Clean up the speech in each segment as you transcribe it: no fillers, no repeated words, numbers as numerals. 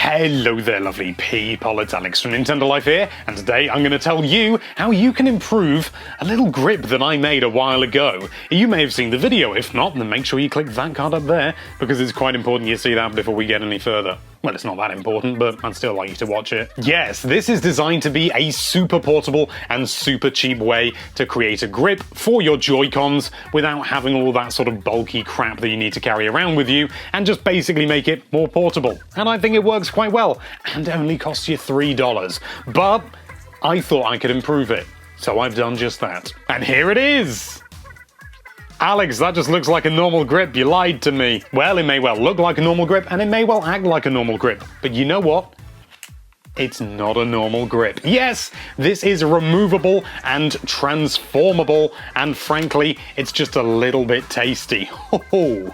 Hello there lovely people, it's Alex from Nintendo Life here, and today I'm going to tell you how you can improve a little grip that I made a while ago. You may have seen the video, if not, then make sure you click that card up there, because it's quite important you see that before we get any further. Well, it's not that important, but I'd still like you to watch it. Yes, this is designed to be a super portable and super cheap way to create a grip for your Joy-Cons without having all that sort of bulky crap that you need to carry around with you, and just basically make it more portable. And I think it works quite well, and only costs you $3. But I thought I could improve it, so I've done just that. And here it is! Alex, that just looks like a normal grip. You lied to me. Well, it may well look like a normal grip, and it may well act like a normal grip. But you know what? It's not a normal grip. Yes, this is removable and transformable, and frankly, it's just a little bit tasty.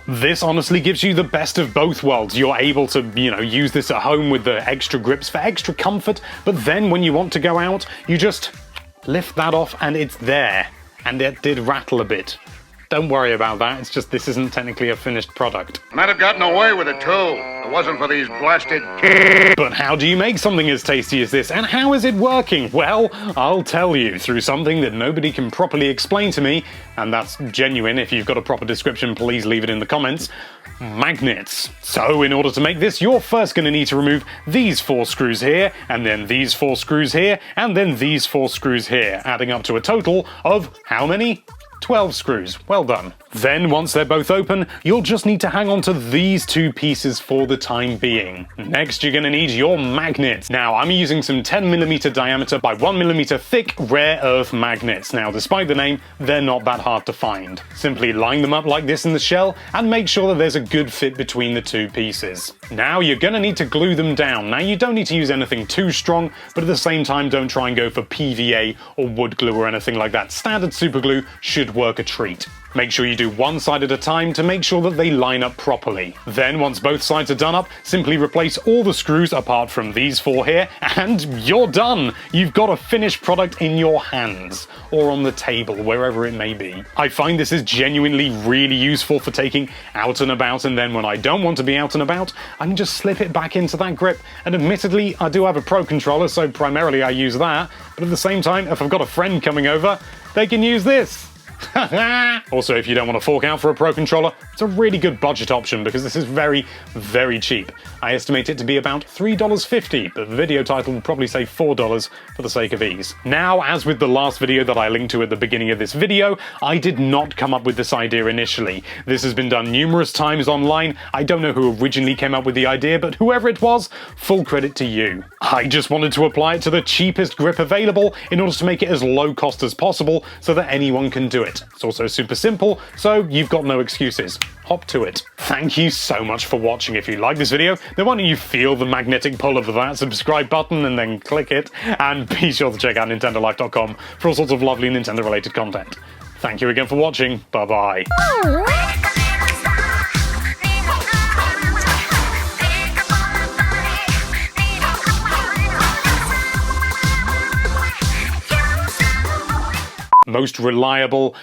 This honestly gives you the best of both worlds. You're able to, use this at home with the extra grips for extra comfort, but then when you want to go out, you just lift that off and it's there. And it did rattle a bit. Don't worry about that, it's just this isn't technically a finished product. I might have gotten away with it too. If it wasn't for these blasted But how do you make something as tasty as this, and how is it working? Well, I'll tell you through something that nobody can properly explain to me, and that's genuine. If you've got a proper description, please leave it in the comments. Magnets. So in order to make this, you're first going to need to remove these 4 screws here, and then these 4 screws here, and then these 4 screws here, adding up to a total of how many? 12 screws. Well done. Then, once they're both open, you'll just need to hang on to these 2 pieces for the time being. Next, you're going to need your magnets. Now, I'm using some 10mm diameter by 1mm thick rare earth magnets. Now, despite the name, they're not that hard to find. Simply line them up like this in the shell and make sure that there's a good fit between the 2 pieces. Now, you're going to need to glue them down. Now, you don't need to use anything too strong, but at the same time, don't try and go for PVA or wood glue or anything like that. Standard super glue should work a treat. Make sure you do one side at a time to make sure that they line up properly. Then, once both sides are done up, simply replace all the screws apart from these 4 here, and you're done! You've got a finished product in your hands, or on the table, wherever it may be. I find this is genuinely really useful for taking out and about, and then when I don't want to be out and about, I can just slip it back into that grip. And admittedly, I do have a Pro Controller, so primarily I use that, but at the same time, if I've got a friend coming over, they can use this. Also, if you don't want to fork out for a Pro Controller, it's a really good budget option because this is very, very cheap. I estimate it to be about $3.50, but the video title would probably say $4 for the sake of ease. Now, as with the last video that I linked to at the beginning of this video, I did not come up with this idea initially. This has been done numerous times online. I don't know who originally came up with the idea, but whoever it was, full credit to you. I just wanted to apply it to the cheapest grip available in order to make it as low cost as possible so that anyone can do it. It's also super simple, so you've got no excuses. Hop to it. Thank you so much for watching. If you like this video, then why don't you feel the magnetic pull of that subscribe button and then click it, and be sure to check out NintendoLife.com for all sorts of lovely Nintendo-related content. Thank you again for watching. Bye-bye. Most reliable